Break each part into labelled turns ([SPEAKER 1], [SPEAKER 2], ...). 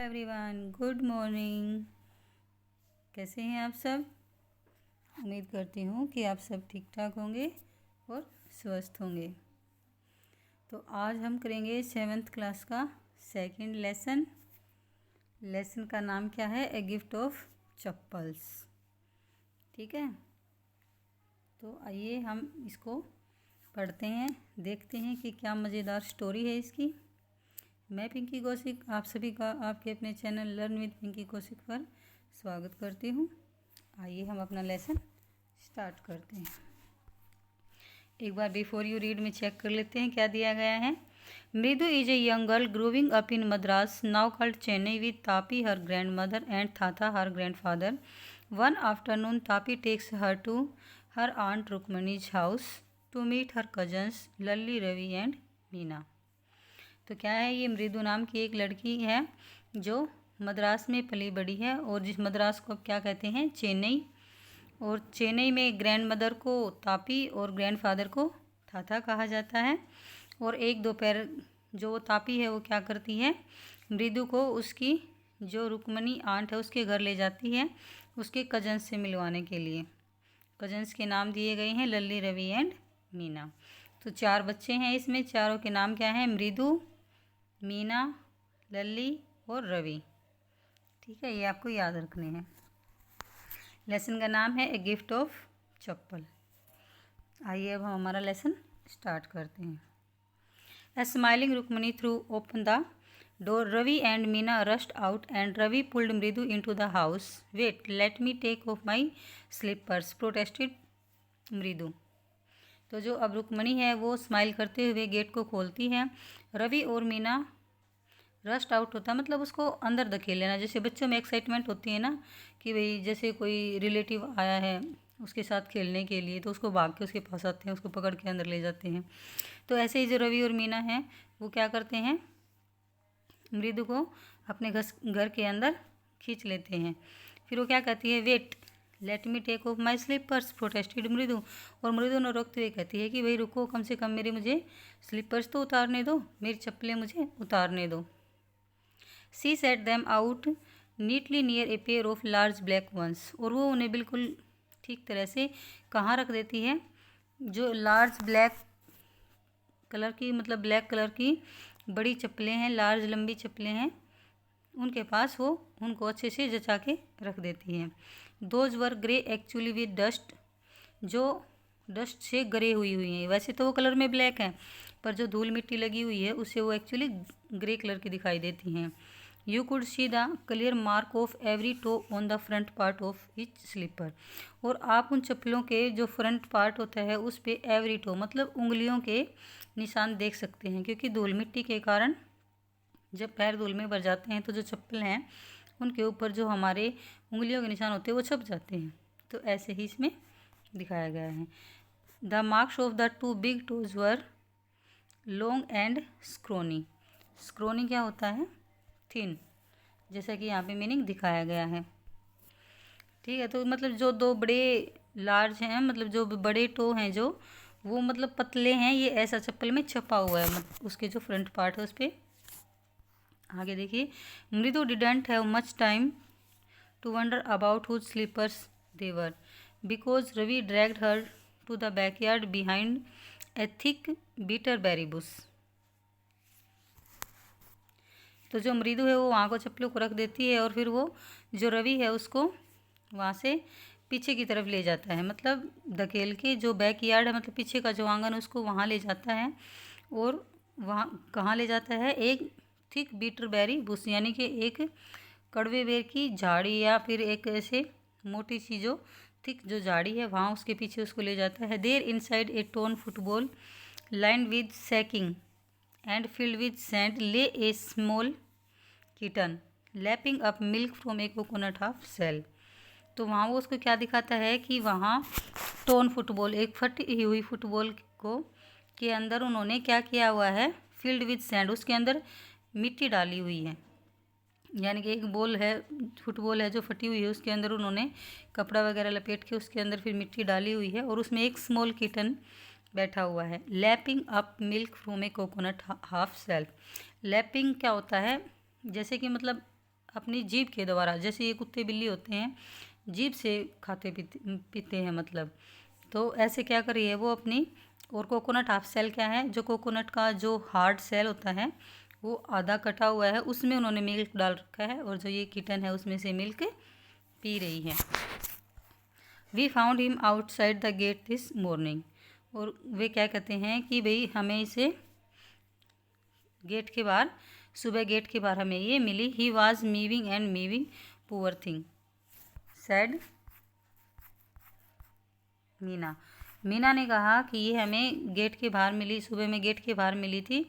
[SPEAKER 1] Everyone, good morning. कैसे हैं आप सब? उम्मीद करती हूँ कि आप सब ठीक ठाक होंगे और स्वस्थ होंगे। तो आज हम करेंगे 7th क्लास का सेकंड लेसन। लेसन का नाम क्या है? A gift of chappals. ठीक है, तो आइए हम इसको पढ़ते हैं, देखते हैं कि क्या मज़ेदार स्टोरी है इसकी। मैं पिंकी कौशिक आप सभी का आपके अपने channel learn with Pinki Kaushik पर स्वागत करती हूँ। आइए हम अपना लेसन स्टार्ट करते हैं। एक बार बिफोर यू रीड में चेक कर लेते हैं क्या दिया गया है। मृदु is a young girl growing up in Madras now called Chennai with Tapi her grand mother and Tata her grand father. One afternoon Tapi takes her to her aunt Rukmini's house to meet her cousins Lalli Ravi and Meena. तो क्या है, ये मृदु नाम की एक लड़की है जो मद्रास में पली बड़ी है, और जिस मद्रास को क्या कहते हैं? चेन्नई। और चेन्नई में ग्रैंड मदर को तापी और ग्रैंड फादर को थाथा कहा जाता है। और एक दोपहर जो वो तापी है वो क्या करती है, मृदु को उसकी जो रुक्मणी आंट है उसके घर ले जाती है उसके कजन्स से मिलवाने के लिए। कजन्स के नाम दिए गए हैं लल्ली रवि एंड मीना। तो 4 बच्चे हैं इसमें, चारों के नाम क्या हैं? मृदु, मीना, लल्ली और रवि। ठीक है, ये आपको याद रखने हैं। लेसन का नाम है ए गिफ्ट ऑफ चप्पल। आइए अब हम हमारा लेसन स्टार्ट करते हैं। A smiling Rukmini threw open the door Ravi and Meena rushed out and Ravi pulled Mridu into the house. Wait, let me take off my slippers, protested Mridu. तो जो अब रुक्मणी है वो स्माइल करते हुए गेट को खोलती है। रवि और मीना रस्ट आउट होता है मतलब उसको अंदर धकेल लेना। जैसे बच्चों में एक्साइटमेंट होती है ना कि भाई जैसे कोई रिलेटिव आया है उसके साथ खेलने के लिए, तो उसको भाग के उसके पास आते हैं, उसको पकड़ के अंदर ले जाते हैं। तो ऐसे ही जो रवि और मीना हैं वो क्या करते हैं, मृदु को अपने घर के अंदर खींच लेते हैं। फिर वो क्या कहती है, wait let me take off my slippers, protested Mridu. और मृदु ने रोकते हुए कहती है कि भाई रुको, कम से कम मुझे स्लीपर्स तो उतारने दो, मेरी चप्पलें मुझे उतारने दो। She set them out neatly near a pair of large black ones. और वो उन्हें बिल्कुल ठीक तरह से कहाँ रख देती है? जो लार्ज ब्लैक कलर की, मतलब ब्लैक कलर की बड़ी चप्पलें हैं, लार्ज लंबी चप्पलें हैं, उनके पास वो उनको अच्छे से जचा के रख देती हैं। Those were grey actually with dust, जो डस्ट से ग्रे हुई हैं। वैसे तो वो कलर में ब्लैक है, पर जो धूल मिट्टी लगी हुई है उससे वो एक्चुअली ग्रे कलर की दिखाई देती हैं। You could see the clear mark of every toe on the front part of each slipper. और आप उन चप्पलों के जो फ्रंट पार्ट होता है उस पर एवरी टो मतलब उंगलियों के निशान देख सकते हैं, क्योंकि धूल मिट्टी के कारण जब पैर धूल में भर जाते हैं तो जो चप्पल हैं उनके ऊपर जो हमारे उंगलियों के निशान होते हैं वो छप जाते हैं। तो ऐसे ही इसमें दिखाया गया है। The marks of the 2 big toes were long and scrawny. Scrawny क्या होता है? थिन, जैसा कि यहाँ पे मीनिंग दिखाया गया है। ठीक है, तो मतलब जो 2 बड़े लार्ज हैं, मतलब जो बड़े टो हैं जो वो मतलब पतले हैं, ये ऐसा चप्पल में छपा हुआ है, मतलब उसके जो फ्रंट पार्ट है उस पर। आगे देखिए, Mridu didn't have much time to wonder about whose slippers they were because Ravi dragged her to the backyard behind a thick bitter berry bush. तो जो मृदु है वो वहाँ को चप्पलों को रख देती है और फिर वो जो रवि है उसको वहाँ से पीछे की तरफ ले जाता है, मतलब धकेल के जो बैक यार्ड है मतलब पीछे का जो आंगन उसको वहाँ ले जाता है। और वहाँ कहाँ ले जाता है? एक थिक बीटर बेरी बुश, यानी कि एक कड़वे बेर की झाड़ी या फिर एक ऐसे मोटी सी जो थिक जो झाड़ी है वहाँ उसके पीछे उसको ले जाता है। There inside a torn football lined with sacking and filled with sand lay a small kitten lapping up milk from a coconut half shell. तो वहाँ वो उसको क्या दिखाता है कि वहाँ टोन फुटबॉल, एक फटी हुई फुटबॉल को के अंदर उन्होंने क्या किया हुआ है? फिल्ड विद सैंड, उसके अंदर मिट्टी डाली हुई है। यानी कि एक बॉल है, फुटबॉल है जो फटी हुई है, उसके अंदर उन्होंने कपड़ा वगैरह लपेट के उसके अंदर फिर मिट्टी डाली हुई है और उसमें एक स्मॉल किटन बैठा हुआ है। Lapping up milk from a coconut half self. Lapping क्या होता है? जैसे कि मतलब अपनी जीभ के द्वारा, जैसे ये कुत्ते बिल्ली होते हैं जीभ से खाते पीते हैं मतलब, तो ऐसे क्या कर रही है वो अपनी। और कोकोनट हाफ सेल क्या है, जो कोकोनट का जो हार्ड सेल होता है वो आधा कटा हुआ है, उसमें उन्होंने मिल्क डाल रखा है, और जो ये किटन है उसमें से मिल्क पी रही है। We found him outside the gate this morning. और वे क्या कहते हैं कि भाई हमें इसे गेट के बाहर, सुबह गेट के बाहर हमें ये मिली। He was mewing and mewing, poor thing, said Meena. Meena ने कहा कि ये हमें गेट के बाहर मिली, सुबह में गेट के बाहर मिली थी,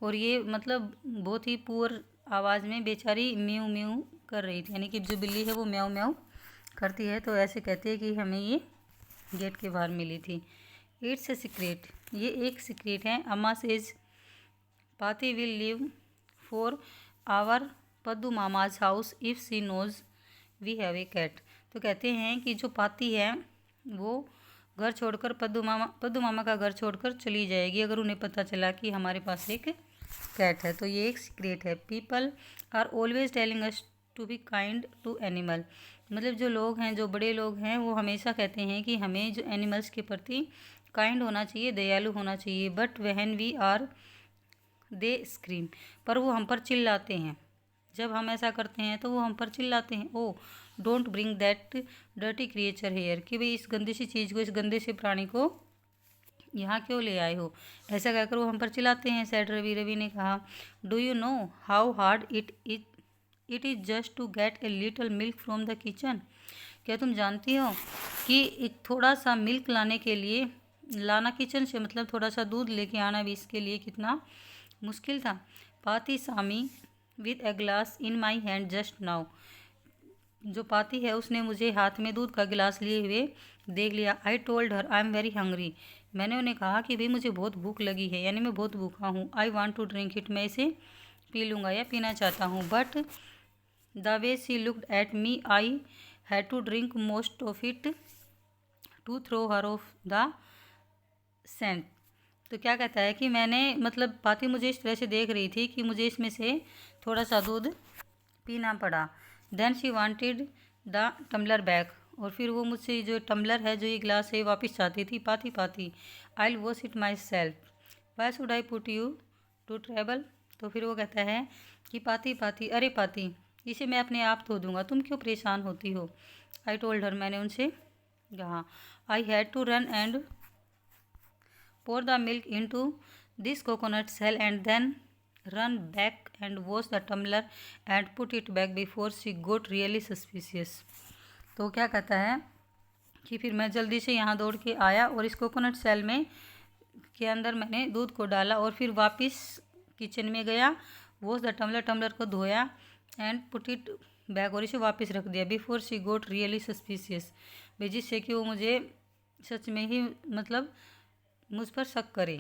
[SPEAKER 1] और ये मतलब बहुत ही पुअर आवाज़ में बेचारी म्यू म्यू कर रही थी, यानी कि जो बिल्ली है वो म्याऊ म्याऊ करती है, तो ऐसे कहते हैं कि हमें ये गेट के बाहर मिली थी। इट्स ए सीक्रेट, ये एक सीक्रेट है। Amma says Paati will leave for our Paddu Mama's house if she knows we have a cat. तो कहते हैं कि जो पाती है वो घर छोड़कर पद्दू मामा का घर छोड़कर चली जाएगी अगर उन्हें पता चला कि हमारे पास एक कैट है। तो ये एक सीक्रेट है। People are always telling us to be kind to animal, मतलब जो लोग हैं, जो बड़े लोग हैं, वो हमेशा कहते हैं कि हमें जो एनिमल्स के प्रति काइंड होना चाहिए, दयालु होना चाहिए। But when we are they scream, पर वो हम पर चिल्लाते हैं। जब हम ऐसा करते हैं तो वो हम पर चिल्लाते हैं। Oh don't bring that dirty creature here, कि भाई इस गंदी सी चीज़ को, इस गंदे से प्राणी को यहाँ क्यों ले आए हो, ऐसा कहकर वो हम पर चिल्लाते हैं। सैड रवि। रवि ने कहा do you know how hard it is just to get a little milk from the kitchen. क्या तुम जानती हो कि एक थोड़ा सा मिल्क लाने के लिए, लाना किचन से मतलब थोड़ा सा दूध लेके आना भी इसके लिए कितना मुश्किल था। Paati saw me with a glass in my hand just now, जो पाती है उसने मुझे हाथ में दूध का गिलास लिए हुए देख लिया। I told her I am very hungry, मैंने उन्हें कहा कि भाई मुझे बहुत भूख लगी है, यानी मैं बहुत भूखा हूँ। I want to drink it, मैं इसे पी लूँगा या पीना चाहता हूँ। But the way she looked at me I had to drink most of it to throw her off the scent. तो क्या कहता है कि मैंने, मतलब पाती मुझे इस तरह से देख रही थी कि मुझे इसमें से थोड़ा सा दूध पीना पड़ा। Then she wanted the tumbler back, और फिर वो मुझसे जो टम्बलर है, जो ये गिलास है, वापस चाहती थी। Paati I will wash it myself, why should I put you to trouble. तो फिर वो कहता है कि पाती अरे पाती, इसे मैं अपने आप धो दूँगा, तुम क्यों परेशान होती हो। आई टोल्ड हर, मैंने उनसे कहा। I had to run and pour the milk into this coconut shell and then run back and wash the tumbler and put it back before she got really suspicious। तो क्या कहता है कि फिर मैं जल्दी से यहाँ दौड़ के आया और इस कोकोनट सेल में के अंदर मैंने दूध को डाला और फिर वापस किचन में गया, वॉश द टम्बलर को धोया एंड पुट इट बैक, और इसे वापस रख दिया। Before she got really suspicious, भाई जिससे कि वो मुझे सच में ही मतलब मुझ पर शक करे।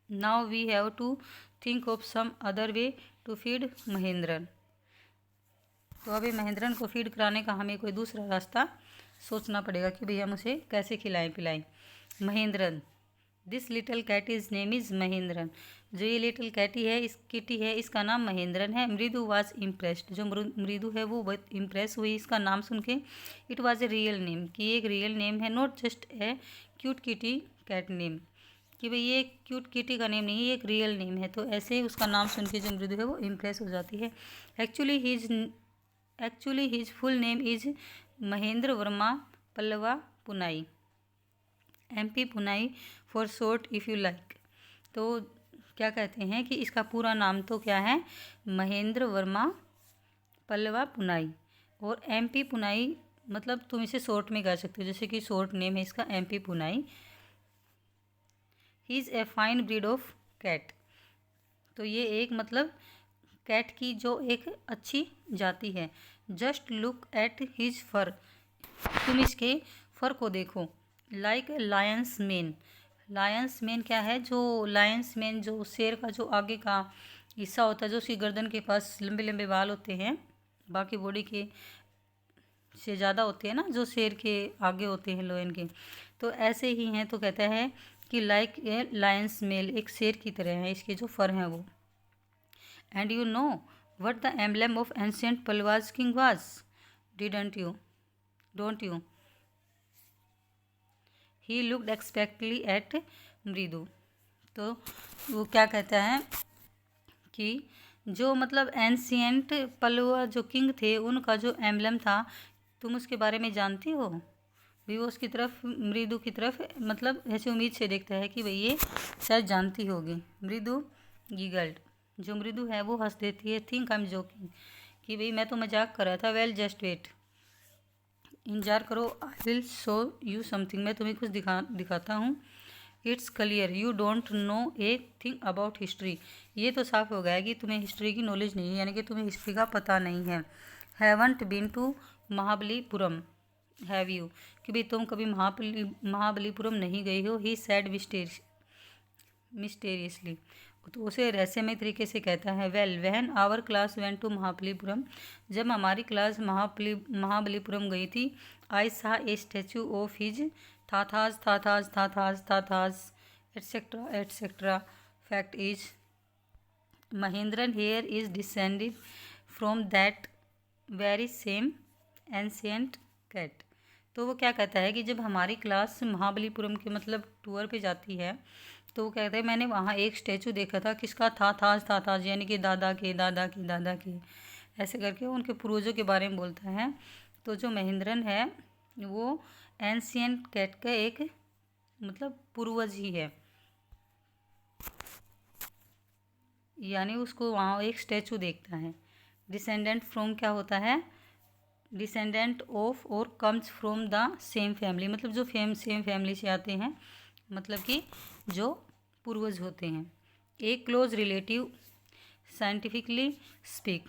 [SPEAKER 1] Now we have to think of some other way to feed Mahendran. तो अभी महेंद्रन को फीड कराने का हमें कोई दूसरा रास्ता सोचना पड़ेगा कि भैया हम उसे कैसे खिलाएं पिलाएं। Mahendran, this little cat is name is Mahendran, जो ये लिटिल कैटी है, इस किटी है, इसका नाम महेंद्रन है। मृदु वाज इम्प्रेस्ड, जो मृदु है वो बहुत इम्प्रेस हुई इसका नाम सुन के। It was a real name, कि एक रियल नेम है, not just a cute kitty cat name, कि भाई ये क्यूट किटी का नेम नहीं है, ये एक रियल नेम है। तो ऐसे उसका नाम सुन के जो मृदु है वो इम्प्रेस हो जाती है। Actually his full name is Mahendra Verma Pallava पुनाई, MP पुनाई for short if you like. तो क्या कहते हैं कि इसका पूरा नाम तो क्या है, महेंद्र वर्मा पल्लवा पुनाई, और MP पुनाई मतलब तुम इसे शॉर्ट में कह सकते हो, जैसे कि शॉर्ट नेम है इसका MP Punai. He is a fine breed of cat, तो ये एक मतलब कैट की जो एक अच्छी जाति है। जस्ट लुक एट हिज फर, तुम इसके फर को देखो। Like Lions main, Lions main क्या है, जो लायंस मेन जो शेर का जो आगे का हिस्सा होता है, जो उसकी गर्दन के पास लंबे लंबे बाल होते हैं, बाकी बॉडी के से ज़्यादा होते हैं ना, जो शेर के आगे होते हैं लोयन के, तो ऐसे ही हैं। तो कहता है कि लाइक ए लायंस मेल, एक शेर की तरह है इसके जो फर हैं वो। And you know what the emblem of ancient Palwas king was? Didn't you? Don't you? He looked expectantly at मृदु। तो वो क्या कहता है कि जो मतलब एंशियंट पल्लवा जो किंग थे उनका जो एम्बलम था तुम उसके बारे में जानती हो? भी वो उसकी तरफ मृदु की तरफ मतलब ऐसे उम्मीद से देखता है कि भाई ये शायद जानती होगी। मृदु गीगल्ड, जो मृदु है वो हंस देती है। थिंक आई एम जोकिंग, कि भाई मैं तो मजाक कर रहा था। वेल जस्ट वेट, इंतजार करो। I will show you something, मैं तुम्हें कुछ दिखाता हूँ। It's clear you don't know a thing about history, ये तो साफ हो गया कि तुम्हें हिस्ट्री की नॉलेज नहीं है, यानी कि तुम्हें हिस्ट्री का पता नहीं है। Haven't been to Mahabalipuram have you, कि भाई तुम कभी महाबलीपुरम नहीं गई हो। ही सैड मिस्टेरियसली, तो उसे रहस्यमय तरीके से कहता है। Well when our class went to Mahabalipuram, जब हमारी क्लास महाबलीपुरम गई थी। I saw a statue of his Thatha's etcetera etcetera. Fact is Mahendran here is descended from that very same ancient cat. तो वो क्या कहता है कि जब हमारी क्लास महाबलीपुरम के मतलब टूर पे जाती है तो वो कहते हैं मैंने वहाँ एक स्टैचू देखा था। किसका? थाथास यानी कि दादा के ऐसे करके उनके पूर्वजों के बारे में बोलता है। तो जो महेंद्रन है वो एंशियंट कैट का एक मतलब पूर्वज ही है, यानी उसको वहाँ एक स्टैचू देखता है। डिसेंडेंट फ्रॉम क्या होता है? डिसेंडेंट ऑफ और comes from the same family, मतलब जो सेम फैमिली से आते हैं, मतलब कि जो पूर्वज होते हैं। एक क्लोज रिलेटिव साइंटिफिकली स्पीक,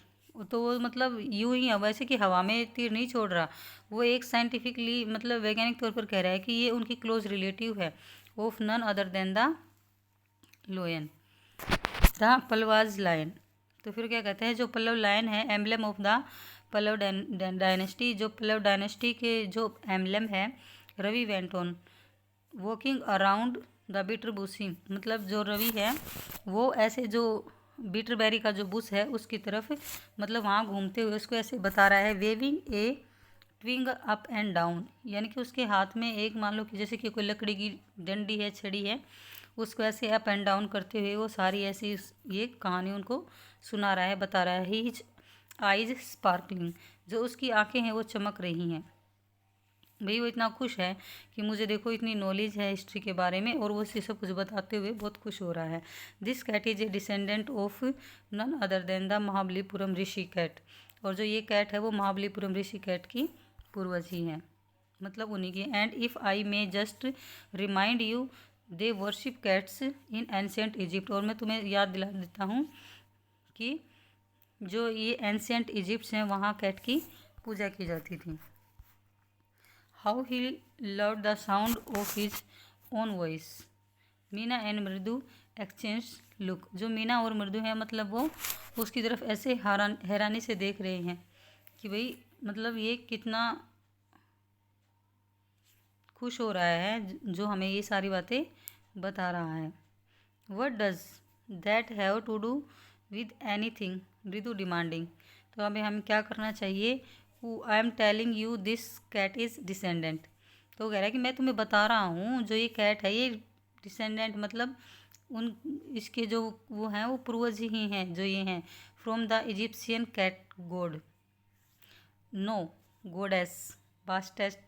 [SPEAKER 1] तो वो मतलब यूं ही है, वैसे कि हवा में तीर नहीं छोड़ रहा, वो एक साइंटिफिकली मतलब वैज्ञानिक तौर पर कह रहा है कि ये उनकी क्लोज रिलेटिव है। Of none other than the lion the Pallavas lion. तो फिर क्या कहते हैं, जो पल्लव लायन है emblem of the Pallava dynasty, जो पल्लव डायनेस्टी के जो एम्बलम है। Ravi went on walking around the bitter bushy, मतलब जो रवि है वो ऐसे जो बीटरबेरी का जो बुश है उसकी तरफ मतलब वहाँ घूमते हुए उसको ऐसे बता रहा है। Waving a twig up and down, यानी कि उसके हाथ में एक मान लो कि जैसे कि कोई लकड़ी की डंडी है, छड़ी है, उसको ऐसे अप एंड डाउन करते हुए वो सारी ऐसी ये कहानी उनको सुना रहा है, बता रहा है। हिज आइज स्पार्कलिंग, जो उसकी आंखें हैं वो चमक रही हैं। भाई वो इतना खुश है कि मुझे देखो इतनी नॉलेज है हिस्ट्री के बारे में, और वो इसे सब कुछ बताते हुए बहुत खुश हो रहा है। This cat is a descendant of none other than the Mahabalipuram Rishi cat, और जो ये कैट है वो महाबलीपुरम ऋषि कैट की पूर्वज ही हैं, मतलब उन्हीं की। And if I may just remind you they worship cats in ancient Egypt, और मैं तुम्हें याद दिला देता हूँ कि जो ये एंशियंट इजिप्ट हैं वहाँ कैट की पूजा की जाती थी। How he loved the sound of his own voice. Meena and मृदु एक्सचेंज लुक, जो मीना और मृदु हैं मतलब वो उसकी तरफ ऐसे हैरानी से देख रहे हैं कि भाई मतलब ये कितना खुश हो रहा है जो हमें ये सारी बातें बता रहा है। What does that have to do with anything, Mridu demanding. तो हमें हम क्या करना चाहिए? I am telling you this cat is descendant, तो वो कह रहा है कि मैं तुम्हें बता रहा हूँ जो ये कैट है ये डिसेंडेंट मतलब उन इसके जो वो हैं वो पूर्वज ही हैं जो ये हैं। From the Egyptian cat god, no goddess Bastet,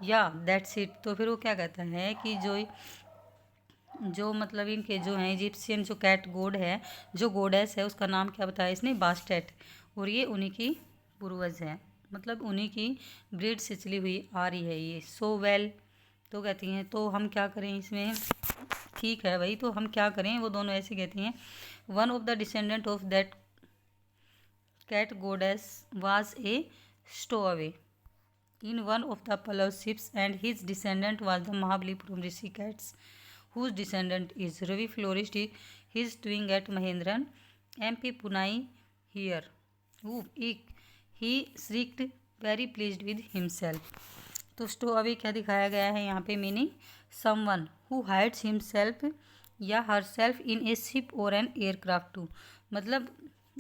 [SPEAKER 1] yeah that's it. तो फिर वो क्या कहता है कि जो मतलब इनके जो हैं इजिप्शियन जो कैट गॉड है, जो गॉडेस है उसका नाम क्या बताया इसने? बास्टेट, और ये उन्हीं की पूर्वज है, मतलब उन्हीं की ब्रीड से चली हुई आ रही है ये। सो वेल, तो कहती हैं तो हम क्या करें इसमें? ठीक है भाई, तो हम क्या करें? वो दोनों ऐसे कहती हैं। One of the descendant of that cat goddess was a stowaway in one of the Pallav ships, and his descendant was the Mahabalipuram Rishi cats, whose descendant is Ravi flourished his twin at Mahendran, MP Punai here. He shrieked, very pleased with himself. तो स्टो away क्या दिखाया गया है यहाँ पे? Meaning someone who hides himself या herself in a ship और an aircraft too, मतलब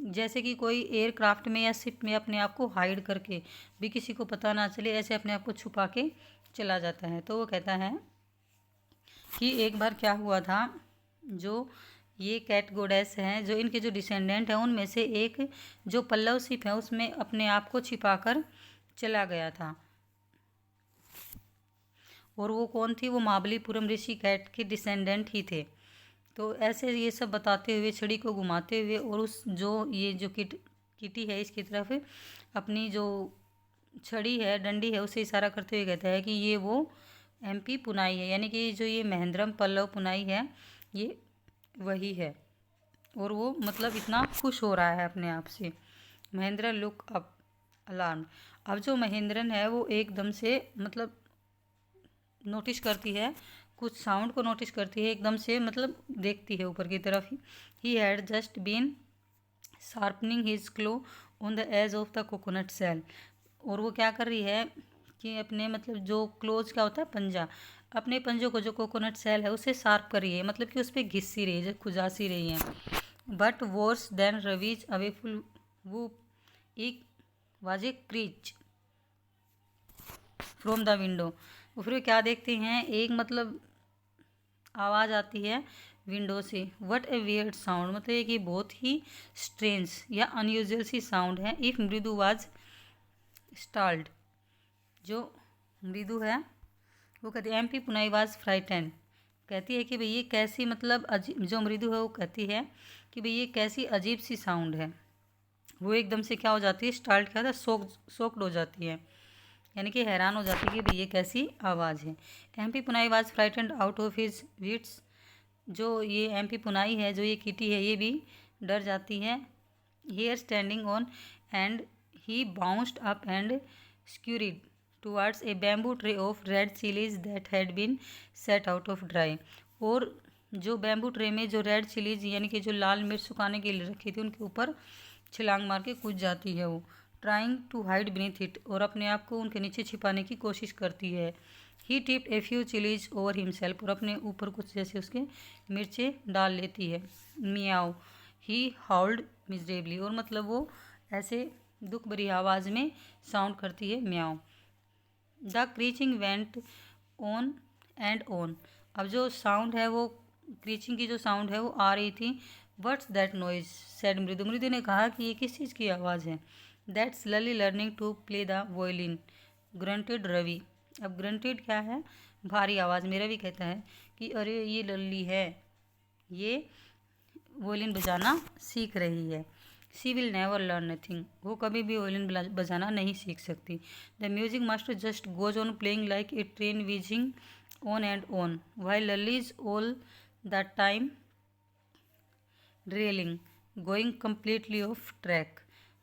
[SPEAKER 1] जैसे कि कोई एयरक्राफ्ट में या शिप में अपने आप को हाइड करके भी किसी को पता ना चले, ऐसे अपने आप को छुपा के चला जाता है। तो वो कहता है कि एक बार क्या हुआ था, जो ये कैट गोडेस हैं, जो इनके जो डिसेंडेंट हैं, उनमें से एक जो पल्लव शिप है उसमें अपने आप को छिपाकर चला गया था। और वो कौन थी? वो महाबलीपुरम ऋषि कैट के डिसेंडेंट ही थे। तो ऐसे ये सब बताते हुए, छड़ी को घुमाते हुए, और उस जो ये जो किटी है इसकी तरफ अपनी जो छड़ी है, डंडी है, उससे इशारा करते हुए कहता है कि ये वो एमपी पुनाई है, यानी कि जो ये महेंद्रम पल्लव पुनाई है ये वही है। और वो मतलब इतना खुश हो रहा है अपने आप से। Mahendra look up alarm. अब जो महेंद्रन है वो एकदम से मतलब नोटिस करती है, कुछ साउंड को नोटिस करती है, एकदम से मतलब देखती है ऊपर की तरफ। He had just been sharpening his claw on the edge of the coconut shell. और वो क्या कर रही है कि अपने मतलब जो क्लोज क्या होता है, पंजा, अपने पंजों को जो कोकोनट सेल है उसे शार्प कर रही है, मतलब कि उस पर घिस सी रही है, खुजा सी रही है। बट वर्स देन रवीज अवेफुल वो एक was a crèche from the window. फिर क्या देखते हैं, एक मतलब आवाज़ आती है विंडो से। वट ए वियर्ड साउंड, मतलब कि बहुत ही स्ट्रेंज या अनयूजुअल सी साउंड है। इफ़ मृदु वाज स्टाल्ड, जो मृदु है वो कहती है, एमपी पुनाई वाज फ्राइटेंड, कहती है कि भाई ये कैसी मतलब अजीब, जो मृदु है वो कहती है कि भाई ये कैसी अजीब सी साउंड है। वो एकदम से क्या हो जाती है, स्टाल्ड क्या होता है, सोक्ड हो जाती है, यानी कि हैरान हो जाती है कि भाई ये कैसी आवाज़ है। MP Punai was frightened out of his wits, जो ये एमपी पुनाई है, जो ये किटी है, ये भी डर जाती है। Hair standing on end he bounced up and scurried towards a bamboo tray of red chillies that had been set out of dry. और जो बैम्बू ट्रे में जो रेड चिलीज यानी कि जो लाल मिर्च सुखाने के लिए रखी थी, उनके ऊपर छलांग मार के कूद जाती है वो, trying to hide beneath it, और अपने आप को उनके नीचे छिपाने की कोशिश करती है। He tipped a few chillies over himself, और अपने ऊपर कुछ जैसे उसके मिर्चें डाल लेती है। मियाओ ही हाउल्ड मिजरेबली, और मतलब वो ऐसे दुख भरी आवाज़ में साउंड करती है, म्याओ। The screeching went on and on, अब जो साउंड है वो क्रीचिंग की जो साउंड है वो आ रही थी। व्हाट्स दैट नॉइज सेड मृदु, मृदु ने कहा कि ये किस चीज़ की आवाज़ है। That's Lalli learning to play the violin, grunted Ravi. अब ग्रंटेड क्या है, भारी आवाज़ में। रवि कहता है कि अरे ये लल्ली है, ये वोयलिन बजाना सीख रही है। She will never learn nothing, वो कभी भी वोयलिन बजाना नहीं सीख सकती। The music master just goes on playing like a train wheezing on and on while Lalli is all the time railing going completely of track.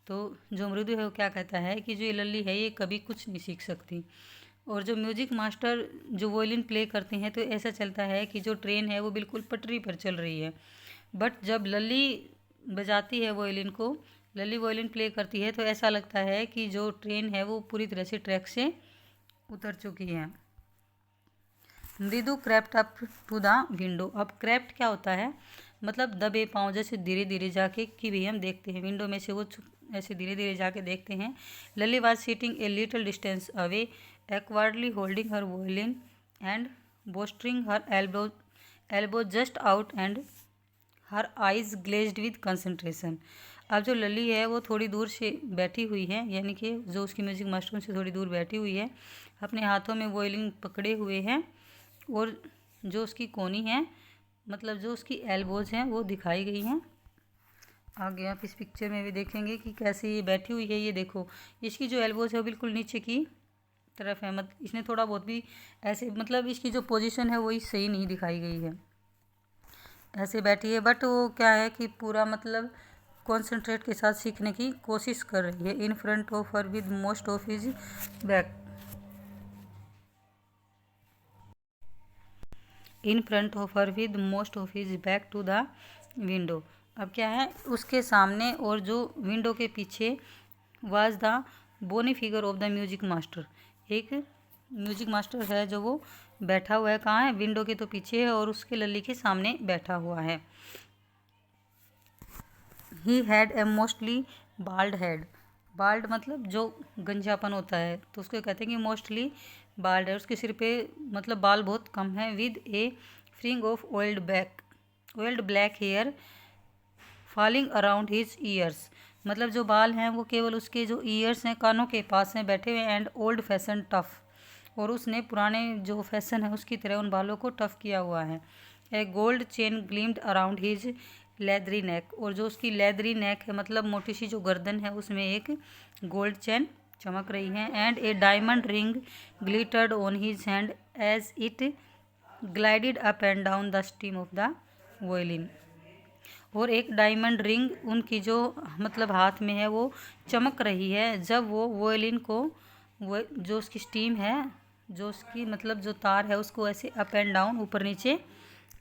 [SPEAKER 1] तो जो मृदु है वो क्या कहता है कि जो ये लल्ली है ये कभी कुछ नहीं सीख सकती। और जो म्यूजिक मास्टर जो वोयलिन प्ले करते हैं तो ऐसा चलता है कि जो ट्रेन है वो बिल्कुल पटरी पर चल रही है। बट जब लल्ली बजाती है वोयलिन को, लल्ली वोयलिन प्ले करती है, तो ऐसा लगता है कि जो ट्रेन है वो पूरी तरह से ट्रैक से उतर चुकी है। Mridu crept up to the window. अब क्रैप्ट क्या होता है, मतलब दबे पाँव, जैसे धीरे धीरे जाके कि भी हम देखते हैं विंडो में से वो ऐसे धीरे धीरे जाके देखते हैं। Lalli was sitting a little distance away awkwardly holding her violin and bolstering her elbow just out and her eyes glazed with concentration. अब जो लली है वो थोड़ी दूर से बैठी हुई है, यानी कि जो उसकी म्यूजिक मास्टर से थोड़ी दूर बैठी हुई है, अपने हाथों में वोयलिन पकड़े हुए हैं, और जो उसकी कोनी है, मतलब जो उसकी एल्बोज हैं वो दिखाई गई हैं। आगे आप इस पिक्चर में भी देखेंगे कि कैसे ये बैठी हुई है। ये देखो, इसकी जो एल्बोज है वो बिल्कुल नीचे की तरफ है, मतलब इसने थोड़ा बहुत भी ऐसे, मतलब इसकी जो पोजीशन है वही सही नहीं दिखाई गई है, ऐसे बैठी है। बट वो क्या है कि पूरा मतलब कॉन्सेंट्रेट के साथ सीखने की कोशिश कर रही है। In front of her with most of his back, in front of her with most of his back to the window. अब क्या है, उसके सामने और जो विंडो के पीछे was the bony figure of the music master, एक म्यूजिक मास्टर है जो वो बैठा हुआ है। कहाँ है, विंडो के तो पीछे है और उसके लल्ली के सामने बैठा हुआ है। He had a mostly bald head. Bald मतलब जो गंजापन होता है, तो उसको कहते हैं कि मोस्टली बाल्ड है, उसके सिर पे मतलब बाल बहुत कम है। With a fringe of oiled black hair falling around his ears. मतलब जो बाल हैं वो केवल उसके जो ईयर्स हैं, कानों के पास हैं, बैठे हुए। एंड ओल्ड फैशन टफ, और उसने पुराने जो फैशन है उसकी तरह उन बालों को टफ किया हुआ है। A gold chain gleamed around his leathery neck, और जो उसकी लेदरी नेक है मतलब मोटी सी जो गर्दन है उसमें एक गोल्ड चेन चमक रही है। And a diamond ring glittered on his hand as it glided up and down the stem of the violin. और एक डायमंड रिंग उनकी जो मतलब हाथ में है वो चमक रही है जब वो वोयलिन को वो जो उसकी स्टीम है, जो उसकी मतलब जो तार है उसको ऐसे अप एंड डाउन ऊपर नीचे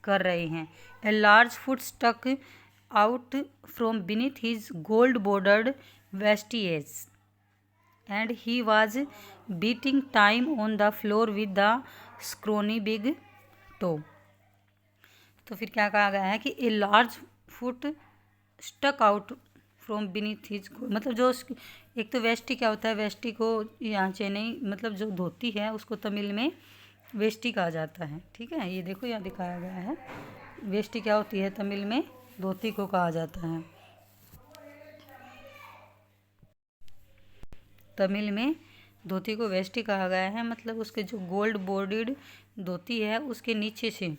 [SPEAKER 1] कर रहे हैं। A large foot stuck out from beneath his gold bordered veshti and he was beating time on the floor with the scrawny big toe. तो फिर क्या कहा गया है कि a large foot stuck out from beneath his, मतलब जो एक तो वेस्टी क्या होता है, वेस्टी को यहाँ चेन्नई मतलब जो धोती है उसको तमिल में वेस्टी कहा जाता है। ठीक है, ये देखो यहाँ दिखाया गया है। वेस्टी क्या होती है तमिल में, धोती को कहा जाता है। तमिल में धोती को वेस्टी कहा गया है। मतलब उसके जो गोल्ड बॉर्डर्ड धोती है उसके नीचे से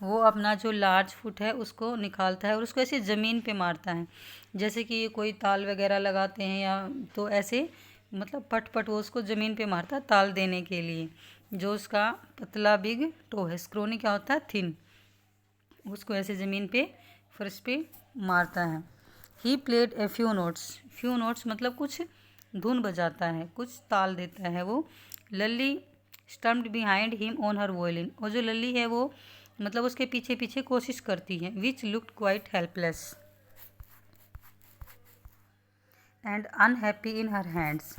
[SPEAKER 1] वो अपना जो लार्ज फुट है उसको निकालता है और उसको ऐसे ज़मीन पे मारता है, जैसे कि ये कोई ताल वगैरह लगाते हैं या तो ऐसे मतलब पट पट वो उसको ज़मीन पे मारता है ताल देने के लिए। जो उसका पतला बिग टो है, स्क्रोनी क्या होता है थिन, उसको ऐसे ज़मीन पे फर्श पे मारता है। He played a few notes मतलब कुछ धुन बजाता है, कुछ ताल देता है वो। Lalli stumped behind him on her violin, और जो लल्ली है वो मतलब उसके पीछे पीछे कोशिश करती है। Which looked quite helpless and unhappy in her hands,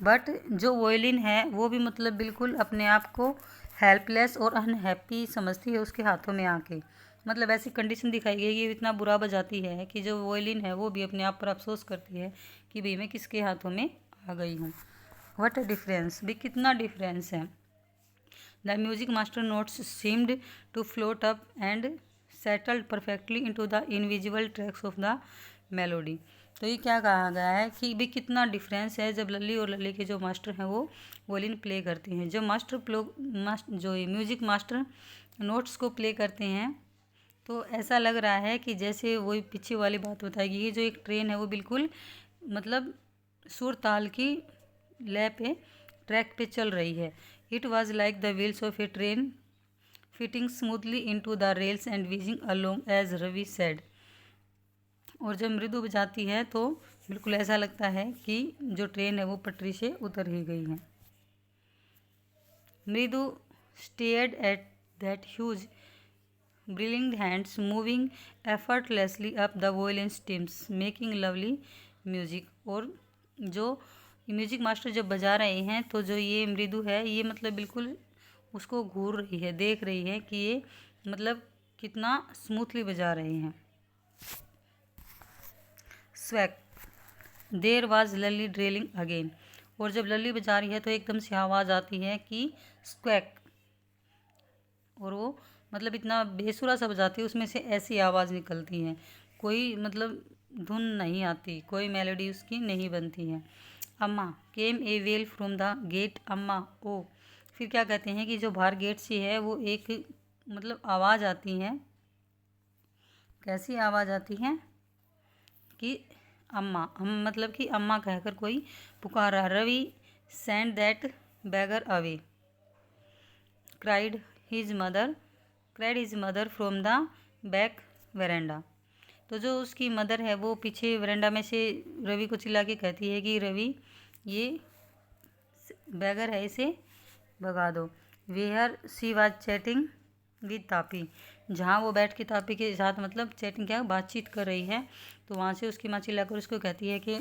[SPEAKER 1] but जो वोयलिन है वो भी मतलब बिल्कुल अपने आप को हेल्पलेस और अनहैप्पी समझती है उसके हाथों में आके। मतलब ऐसी कंडीशन दिखाई गई ये इतना बुरा बजाती है कि जो वोयलिन है वो भी अपने आप पर अफसोस करती है कि भाई मैं किसके हाथों में आ गई हूँ। व्हाट अ डिफरेंस, भी कितना डिफरेंस है। The music master notes seemed to float up and settled perfectly into the invisible tracks of the melody। तो ये क्या कहा गया है कि भी कितना डिफरेंस है जब लल्ली और लल्ली के जो मास्टर हैं वो वोलिन प्ले करते हैं। जब जो म्यूजिक मास्टर नोट्स को प्ले करते हैं तो ऐसा लग रहा है कि जैसे वही पीछे वाली बात बताएगी, ये जो एक ट्रेन है वो बिल्कुल मतलब सुर ताल की लय पे ट्रैक पे चल रही है। It was like the wheels of a train fitting smoothly into the rails and whizzing along as Ravi said। और जब मृदु बजाती है तो बिल्कुल ऐसा लगता है कि जो ट्रेन है वो पटरी से उतर ही गई है। मृदु stared at that huge brilliant hands moving effortlessly up the violin stems making lovely music। और जो म्यूजिक मास्टर जब बजा रहे हैं तो जो ये मृदु है ये मतलब बिल्कुल उसको घूर रही है, देख रही है कि ये मतलब कितना स्मूथली बजा रहे हैं। स्वैक there was Lalli drilling again, और जब लल्ली बजा रही है तो एकदम से आवाज़ आती है कि स्क्वैक, और वो मतलब इतना बेसुरा सा बजाती है उसमें से ऐसी आवाज़ निकलती है, कोई मतलब धुन नहीं आती, कोई मेलोडी उसकी नहीं बनती है। अम्मा केम ए वेल फ्रॉम द गेट, अम्मा ओ, फिर क्या कहते हैं कि जो बाहर गेट से है वो एक मतलब आवाज़ आती है। कैसी आवाज़ आती है कि अम्मा, हम मतलब कि अम्मा कहकर कोई पुकारा। Ravi send that beggar away cried his mother from the back veranda. तो जो उसकी मदर है वो पीछे वरेंडा में से रवि को चिल्ला के कहती है कि रवि ये बैगर है इसे भगा दो। Where she was chatting with तापी, जहाँ वो बैठ के तापी के साथ मतलब चैटिंग क्या बातचीत कर रही है, तो वहाँ से उसकी माँ चिल्लाकर उसको कहती है कि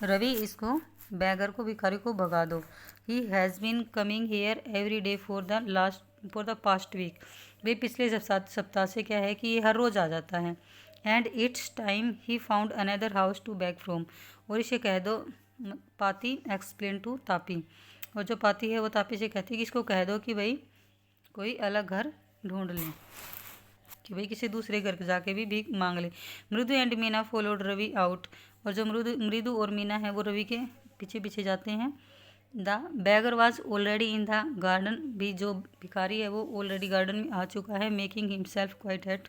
[SPEAKER 1] रवि इसको बैगर को भिखारी को भगा दो। He has been coming here every day for the past week, वे पिछले सप्ताह से क्या है कि ये हर रोज़ आ जाता है। And it's time he found another house to beg from. और इसे कह दो, पाती एक्सप्लेन टू तापी। और जो पाती है वो तापी से कहती है कि इसको कह दो कि भाई कोई अलग घर ढूंढ लें, कि भाई किसी दूसरे घर जाके भी भीख मांग ले। Mridu and Meena followed Ravi out. और जो मृदु और मीना है वो रवि के पीछे पीछे जाते हैं। The bagger was already in the garden. भी जो भिखारी है वो ऑलरेडी गार्डन में आ चुका है। Making himself quite at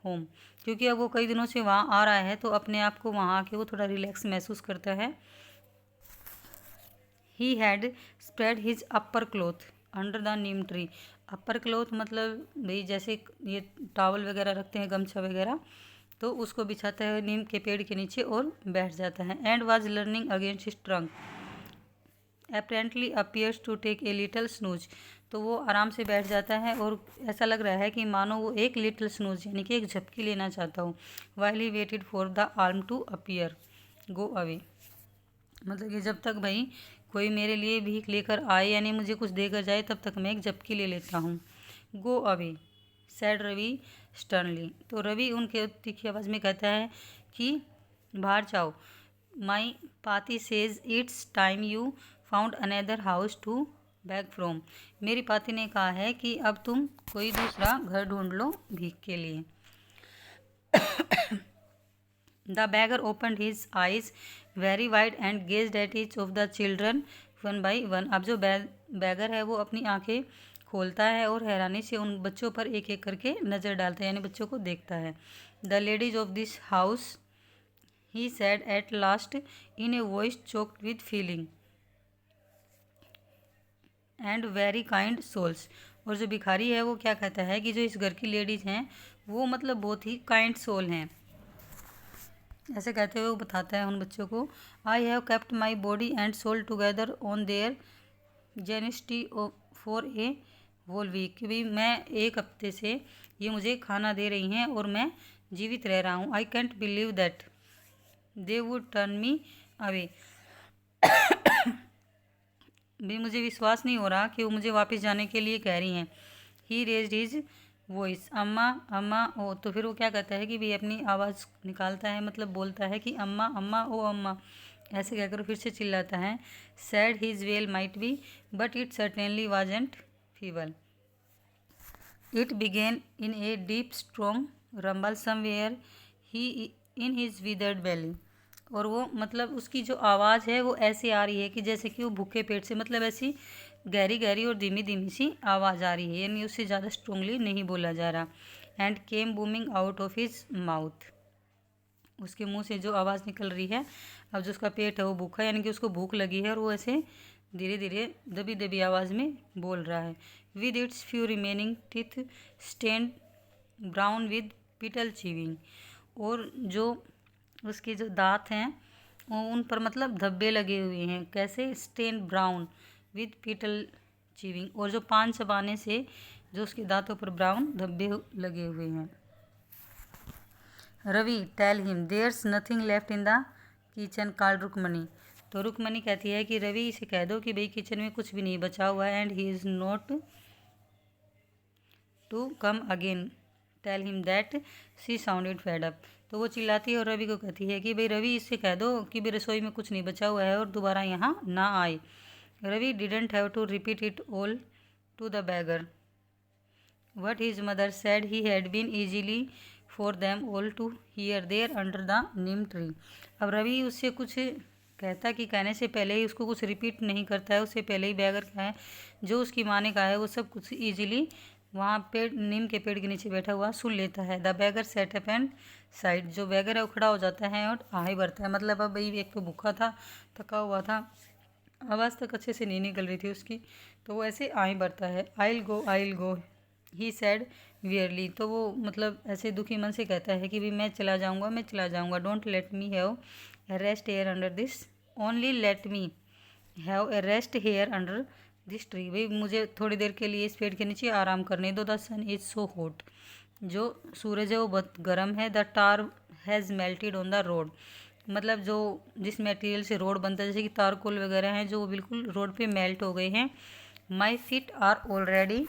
[SPEAKER 1] home. क्योंकि अब वो कई दिनों से वहाँ आ रहा है तो अपने आप को वहाँ आके वो थोड़ा रिलैक्स महसूस करता है। He had spread his upper cloth under the neem tree. Upper cloth मतलब भाई जैसे ये टॉवल वगैरह रखते हैं, गमछा वगैरह, तो उसको बिछाता है नीम के पेड़ के नीचे और बैठ जाता है। And was leaning against his trunk apparently appears to take a little snooze. तो वो आराम से बैठ जाता है और ऐसा लग रहा है कि मानो वो एक लिटिल स्नूज यानी कि एक झपकी लेना चाहता हो। While he waited for the alms to appear go away. मतलब कि जब तक भाई कोई मेरे लिए भीख लेकर आए यानी मुझे कुछ देकर जाए तब तक मैं एक झपकी ले लेता हूँ। Go away said Ravi sternly. तो रवि उनके तीखी आवाज़ में कहता है कि बाहर जाओ। My Paati says it's time you found another house to beg from. मेरी पाती ने कहा है कि अब तुम कोई दूसरा घर ढूंढ लो भीख के लिए। The bagger opened his eyes very wide and gazed at each of the children one by one. अब जो बैगर है वो अपनी आंखें खोलता है और हैरानी से उन बच्चों पर एक एक करके नज़र डालता है यानी बच्चों को देखता है। The ladies of this house he said at last in a voice choked with feeling and very kind souls. और जो भिखारी है वो क्या कहता है कि जो इस घर की लेडीज़ हैं वो मतलब बहुत ही काइंड सोल हैं। ऐसे कहते हुए वो बताता है उन बच्चों को, I have kept my body and soul together on their generosity for a whole week. कि भाई मैं एक हफ्ते से ये मुझे खाना दे रही हैं और मैं जीवित रह रहा हूँ। I can't believe that they would turn me away. भी मुझे विश्वास नहीं हो रहा कि वो मुझे वापस जाने के लिए कह रही हैं। ही रेज्ड हिज वॉइस अम्मा अम्मा ओ। तो फिर वो क्या कहता है कि भाई अपनी आवाज़ निकालता है, मतलब बोलता है कि अम्मा अम्मा ओ अम्मा, ऐसे कहकर फिर से चिल्लाता है। Said his well might be but it certainly wasn't feeble. It began in a deep strong rumble somewhere he in his withered belly. और वो मतलब उसकी जो आवाज़ है वो ऐसे आ रही है कि जैसे कि वो भूखे पेट से, मतलब ऐसी गहरी गहरी और धीमी धीमी सी आवाज़ आ रही है, यानी उससे ज़्यादा स्ट्रोंगली नहीं बोला जा रहा। And came booming out of his mouth. उसके मुंह से जो आवाज़ निकल रही है, अब जो उसका पेट है वो भूखा यानी कि उसको भूख लगी है और वो ऐसे धीरे धीरे दबी दबी आवाज़ में बोल रहा है। With its few remaining teeth stained brown with betel chewing. और जो उसके जो दांत हैं वो उन पर मतलब धब्बे लगे हुए हैं। कैसे? Stained brown with betel chewing. और जो पान चबाने से जो उसके दांतों पर ब्राउन धब्बे लगे हुए हैं। Ravi tell him there's nothing left in the kitchen called Rukmani. तो रुकमनी कहती है कि रवि इसे कह दो कि भाई किचन में कुछ भी नहीं बचा हुआ है and he is not to come again tell him that she sounded fed up. तो वो चिल्लाती है और रवि को कहती है कि भाई रवि इससे कह दो कि भाई रसोई में कुछ नहीं बचा हुआ है और दोबारा यहाँ ना आए। Ravi didn't have to repeat it all to the beggar what his mother said he had been easily for them all to hear there under the neem tree. अब रवि उससे कुछ कहता कि कहने से पहले ही उसको कुछ रिपीट नहीं करता है, उससे पहले ही बैगर क्या है जो उसकी माँ ने कहा है वो सब कुछ ईजिली वहाँ पेड़ नीम के पेड़ के नीचे बैठा हुआ सुन लेता है। The bagger set up and side. जो बैगर है वो खड़ा हो जाता है और आगे बढ़ता है। मतलब अब भाई एक तो भूखा था, थका हुआ था, आवाज़ तक अच्छे से नहीं निकल रही थी उसकी, तो वो ऐसे आगे बढ़ता है। I will go he sad verily. तो वो मतलब ऐसे दुखी मन से कहता है कि भाई मैं चला जाऊँगा। Don't let me have a rest here under this only let me have a rest here under this tree. भाई मुझे थोड़ी देर के लिए इस पेड़ के नीचे आराम करने दो। The sun is so hot. जो सूरज है वो बहुत गर्म है। The tar has melted on the road. मतलब जो जिस मटेरियल से रोड बनता है जैसे कि तारकोल वगैरह हैं जो बिल्कुल रोड पे मेल्ट हो गए हैं। My feet are already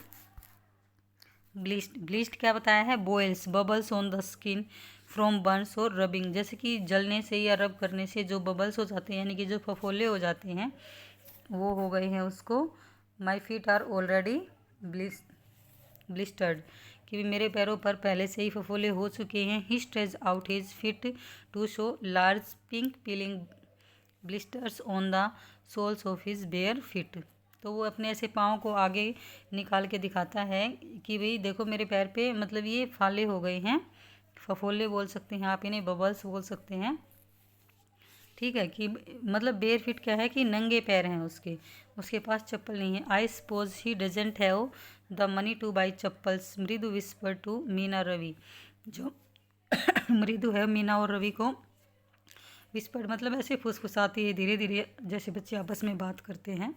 [SPEAKER 1] blistered. Blistered क्या बताया है? Boils bubbles on the skin from burns और रबिंग, जैसे कि जलने से या रब करने से जो बबल्स हो जाते हैं, यानी कि जो फफोले हो जाते हैं, वो हो गए हैं उसको। My feet are already blistered, कि मेरे पैरों पर पहले से ही फफोले हो चुके हैं। He stretch out his feet to show large pink peeling blisters on the soles of his bare feet. तो वो अपने ऐसे पाँव को आगे निकाल के दिखाता है कि भाई देखो मेरे पैर पे मतलब ये फाले हो गए हैं, फफोले बोल सकते हैं आप इन्हें, बबल्स बोल सकते हैं। ठीक है, कि मतलब बेयर फिट क्या है कि नंगे पैर हैं उसके पास चप्पल नहीं है। I suppose he doesn't have the money two by chappals, मृदु विस्पर टू मीना रवि। जो मृदु है मीना और रवि को विस्पर मतलब ऐसे फुसफुसाती है धीरे धीरे, जैसे बच्चे आपस में बात करते हैं,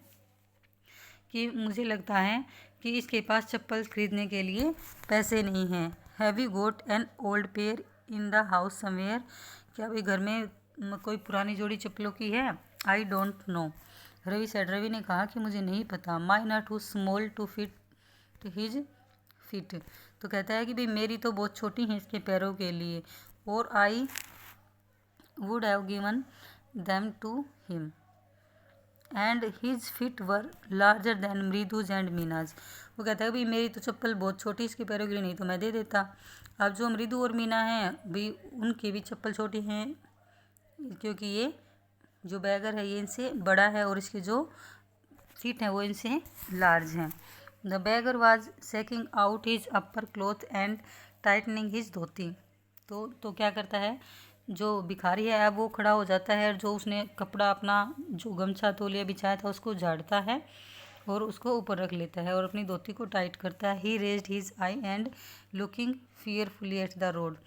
[SPEAKER 1] कि मुझे लगता है कि इसके पास चप्पल खरीदने के लिए पैसे नहीं हैं। Have you got an old pair in the house somewhere, क्या भाई घर में कोई पुरानी जोड़ी चप्पलों की है। I don't know, Ravi said, Ravi ने कहा कि मुझे नहीं पता। Mine are too small to fit his feet, तो कहता है कि भाई मेरी तो बहुत छोटी हैं इसके पैरों के लिए, और I would have given them to him and his feet were larger than Mridu's and Meena's. वो कहता है भाई मेरी तो चप्पल बहुत छोटी इसके पैरों के लिए, नहीं तो मैं दे देता। अब जो मृदु और मीना हैं भाई उनकी भी चप्पल छोटी हैं, क्योंकि ये जो बैगर है ये इनसे बड़ा है और इसके जो फीट हैं वो इनसे लार्ज हैं। The beggar was shaking out his upper cloth and tightening his dhoti. तो क्या करता है, जो भिखारी है अब वो खड़ा हो जाता है, जो उसने कपड़ा अपना जो गमछा तौलिया बिछाया था उसको झाड़ता है और उसको ऊपर रख लेता है और अपनी धोती को टाइट करता है। He raised his eye and looking fearfully at the road.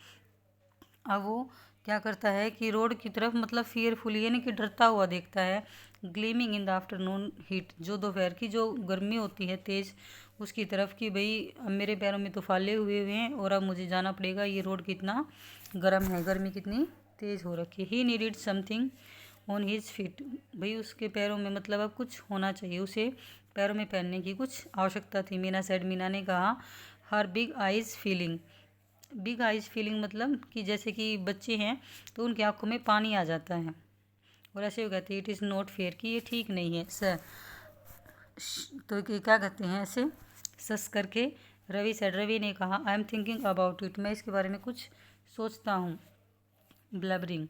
[SPEAKER 1] अब वो क्या करता है कि रोड की तरफ मतलब फियरफुली यानी कि डरता हुआ देखता है। Gleaming in the afternoon heat, जो दोपहर की जो गर्मी होती है तेज़, उसकी तरफ कि भाई अब मेरे पैरों में तो फाले हुए हैं और अब मुझे जाना पड़ेगा, ये रोड कितना गर्म है, गर्मी कितनी तेज़ हो रखी है। He needed something on his feet, भाई उसके पैरों में मतलब अब कुछ होना चाहिए, उसे पैरों में पहनने की कुछ आवश्यकता थी। मीना सेड, मीना ने कहा। Her big eyes filling, big eyes filling मतलब कि जैसे कि बच्चे हैं तो उनकी आंखों में पानी आ जाता है, और ऐसे वो कहते हैं इट इज़ नॉट फेयर, कि ये ठीक नहीं है सर। तो क्या कहते हैं ऐसे सस करके। रवि सेड, रवि ने कहा I am thinking about it, मैं इसके बारे में कुछ सोचता हूँ। ब्लबरिंग,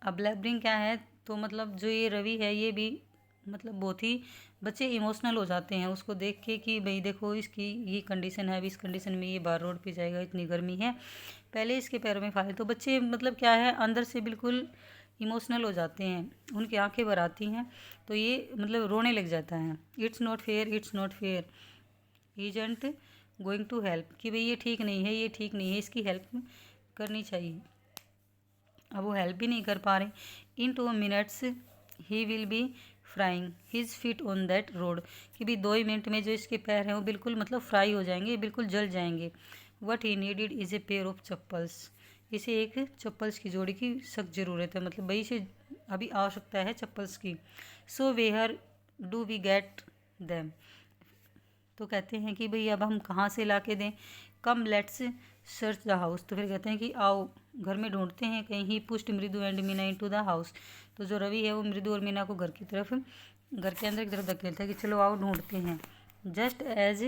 [SPEAKER 1] अब ब्लबरिंग क्या है, तो मतलब जो ये रवि है ये भी मतलब बहुत ही बच्चे इमोशनल हो जाते हैं उसको देख के कि भाई देखो इसकी ये कंडीशन है, अभी इस कंडीशन में ये बाहर रोड पे जाएगा, इतनी गर्मी है, पहले इसके पैरों में फाले। तो बच्चे मतलब क्या है अंदर से बिल्कुल इमोशनल हो जाते हैं, उनकी आंखें भर आती हैं, तो ये मतलब रोने लग जाता है। It's not fair, it's not fair, isn't going to help, कि भाई ये ठीक नहीं है, ये ठीक नहीं है, इसकी हेल्प करनी चाहिए। अब वो हेल्प भी नहीं कर पा रहे। इन 2 minutes he will be frying his feet on that road, कि भी 2 ही मिनट में जो इसके पैर हैं वो बिल्कुल मतलब फ्राई हो जाएंगे, बिल्कुल जल जाएंगे। What he needed is a pair of chappals, इसे एक चप्पल्स की जोड़ी की सख्त ज़रूरत है, मतलब भाई इसे अभी आवश्यकता है चप्पल्स की। So where do we get them, तो कहते हैं कि भाई अब हम कहाँ से ला के दें। Come let's search the house, तो फिर कहते हैं कि आओ घर में ढूंढते हैं कहीं। ही पुश्ड मृदु and Meena into the house, तो जो रवि है वो मृदु और मीना को घर के अंदर की तरफ धकेलता है कि चलो आओ ढूंढते हैं। Just as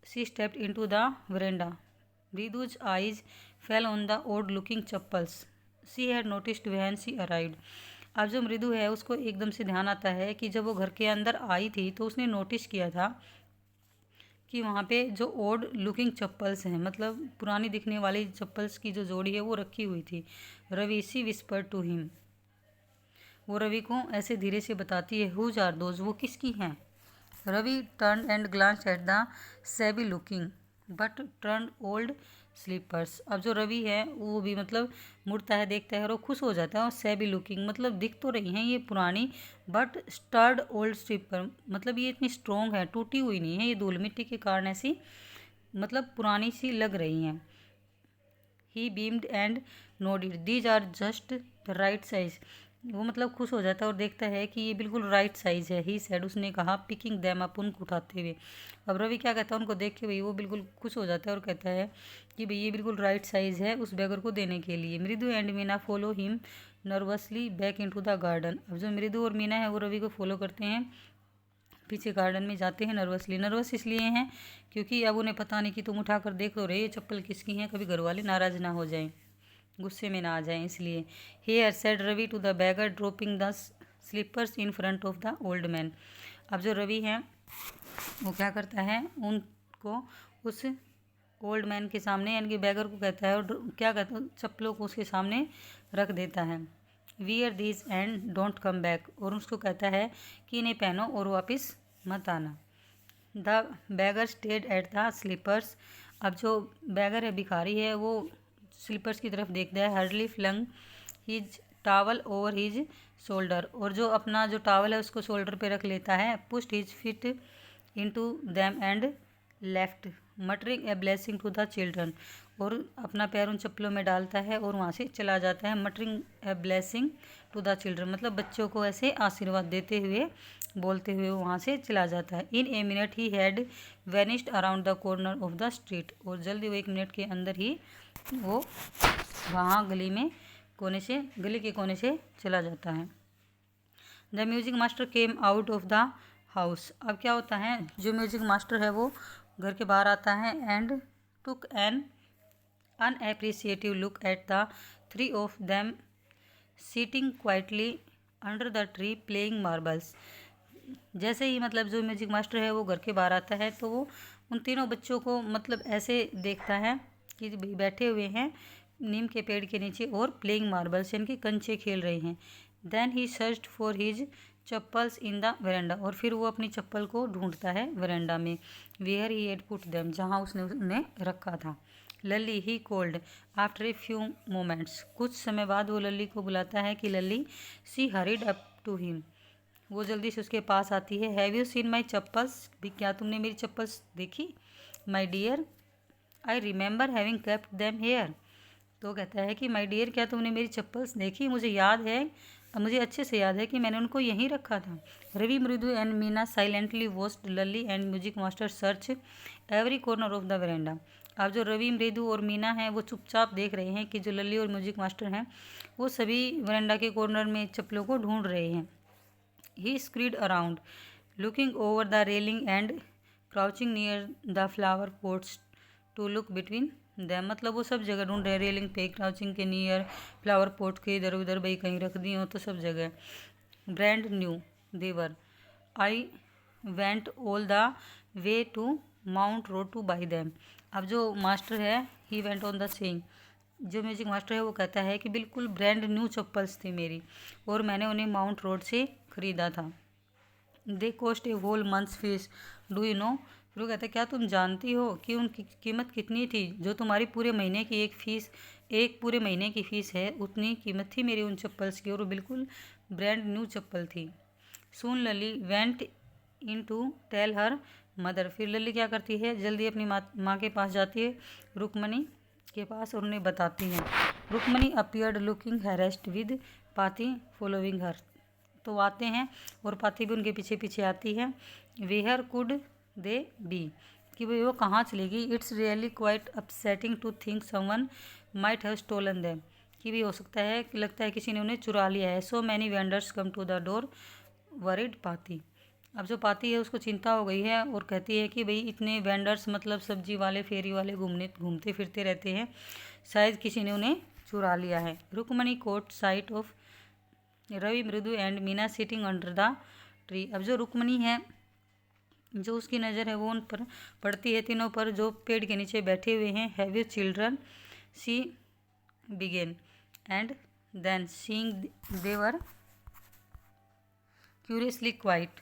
[SPEAKER 1] she stepped into the veranda, Mridu's eyes fell on the odd looking chappals she had noticed when she arrived. अब जो मृदु है उसको एकदम से ध्यान आता है कि जब वो घर के अंदर आई थी तो उसने नोटिस किया था कि वहाँ पे जो ओड लुकिंग चप्पल्स हैं, मतलब पुरानी दिखने वाली चप्पल्स की जो जोड़ी है वो रखी हुई थी। रवि सी विस्पर टू हिम, वो रवि को ऐसे धीरे से बताती है हुज आर दोज, वो किसकी हैं। Ravi turn and glance at the shabby looking but torn old slippers. अब जो रवि है वो भी मतलब मुड़ता है, देखता है और वो खुश हो जाता है। और सेबी लुकिंग मतलब दिख तो रही हैं ये पुरानी, बट स्टर्ड ओल्ड स्लीपर मतलब ये इतनी स्ट्रॉन्ग है, टूटी हुई नहीं है, ये धूल मिट्टी के कारण ऐसी मतलब पुरानी सी लग रही हैं। He beamed and nodded, these are just the right size, वो मतलब खुश हो जाता है और देखता है कि ये बिल्कुल राइट साइज़ है। ही सेड, उसने कहा, पिकिंग दैम अप, उनको उठाते हुए। अब रवि क्या कहता है, उनको देख के भाई वो बिल्कुल खुश हो जाता है और कहता है कि भाई ये बिल्कुल राइट साइज़ है उस बैगर को देने के लिए। मृदु and Meena follow him nervously back into the garden. अब जो मृदु और मीना है वो रवि को फॉलो करते हैं, पीछे गार्डन में जाते हैं नर्वसली। नर्वस इसलिए हैं क्योंकि अब उन्हें पता नहीं कि तुम उठा कर देख तो रहे ये चप्पल किसकी है, कभी घर वाले नाराज़ ना हो जाएं, गुस्से में ना आ जाएं इसलिए। Here said Ravi to the beggar dropping the slippers in front of the old man. अब जो रवि है वो क्या करता है, उनको उस ओल्ड मैन के सामने यानी कि बैगर को कहता है और क्या कहता है, चप्पलों को उसके सामने रख देता है। Wear this and don't come back, और उसको कहता है कि इन्हें पहनो और वापस मत आना। The beggar stared at the slippers. अब जो बैगर है, भिखारी है, वो स्लीपर्स की तरफ देखता है। Hurriedly flung his towel over his shoulder, और जो अपना जो टावल है उसको शोल्डर पे रख लेता है। Pushed his feet into them and left muttering a blessing to the children, और अपना पैर उन चप्पलों में डालता है और वहाँ से चला जाता है। Muttering a blessing to the children मतलब बच्चों को ऐसे आशीर्वाद देते हुए, बोलते हुए वहाँ से चला जाता है। In a minute he had vanished around the corner of the street, और जल्दी वो 1 मिनट के अंदर ही वो वहाँ गली के कोने से चला जाता है। The music master came out of the house. अब क्या होता है, जो म्यूजिक मास्टर है वो घर के बाहर आता है and took an unappreciative look at the 3 of them sitting quietly under the tree playing marbles. जैसे ही मतलब जो म्यूजिक मास्टर है वो घर के बाहर आता है तो वो उन तीनों बच्चों को मतलब ऐसे देखता है कि बैठे हुए हैं नीम के पेड़ के नीचे और प्लेइंग मार्बल्स यानी कि कंचे खेल रहे हैं। Then he searched for his chappals in the veranda, और फिर वो अपनी चप्पल को ढूंढता है वेरेंडा में। Where he had put them, जहाँ उसने उन्हें रखा था। Lalli he called after a few moments, कुछ समय बाद वो लल्ली को बुलाता है कि Lalli. She hurried up to him, वो जल्दी से उसके पास आती है। Have you seen my chappals, भी क्या तुमने मेरी चप्पल्स देखी। My dear I remember having kept them here, तो कहता है कि माई डियर क्या तुमने मेरी चप्पल्स देखी, मुझे याद है, मुझे अच्छे से याद है कि मैंने उनको यहीं रखा था। Ravi, Mridu and Meena silently watched Lalli and music master search every corner of the veranda. अब जो रवि, मृदु और मीना हैं वो चुपचाप देख रहे हैं कि जो लल्ली और म्यूजिक मास्टर हैं वो सभी वेरेंडा के कॉर्नर में चप्पलों को ढूंढ रहे हैं। He scurried around looking over the railing and crouching near the flower pots to look between them, मतलब वो सब जगह ढूंढ रहे हैं, रेलिंग पे, क्राउचिंग के नियर, फ्लावर पोट के इधर उधर भाई कहीं रख दी हो तो सब जगह। Brand new they were I went all the way to Mount Road to buy them. अब जो मास्टर है he went on the saying, जो म्यूजिक मास्टर है वो कहता है कि बिल्कुल ब्रांड न्यू चप्पल्स थी मेरी और मैंने उन्हें माउंट रोड से ख़रीदा था। They cost a whole month's fees do you know, फिर वो कहता है क्या तुम जानती हो कि उनकी कीमत कितनी थी, जो तुम्हारी पूरे महीने की एक पूरे महीने की फ़ीस है उतनी कीमत थी मेरी उन चप्पल्स की, और वो बिल्कुल ब्रांड न्यू चप्पल थी। Soon Lalli went in to tell her mother, फिर लली क्या करती है, जल्दी अपनी माँ के पास जाती है, रुक्मणी के पास, और उन्हें बताती हैं। Rukmini appeared looking harassed with Paati following her, तो आते हैं और पाती भी उनके पीछे पीछे आती है। वेयर कुड दे बी, कि भाई वो कहाँ चलेगी। It's really quite upsetting to think someone might have stolen them, कि भी हो सकता है कि लगता है किसी ने उन्हें चुरा लिया है। So many vendors come to the door worried Paati, अब जो पाती है उसको चिंता हो गई है और कहती है कि भाई इतने वेंडर्स मतलब सब्जी वाले फेरी वाले घूमते फिरते रहते हैं, शायद किसी ने उन्हें चुरा लिया है। Rukmani caught sight of Ravi, Mridu and Meena sitting under the tree, अब जो रुक्मणी है जो उसकी नज़र है वो उन पर पड़ती है, तीनों पर जो पेड़ के नीचे बैठे हुए हैं। Have you children she began and then seeing they were curiously quiet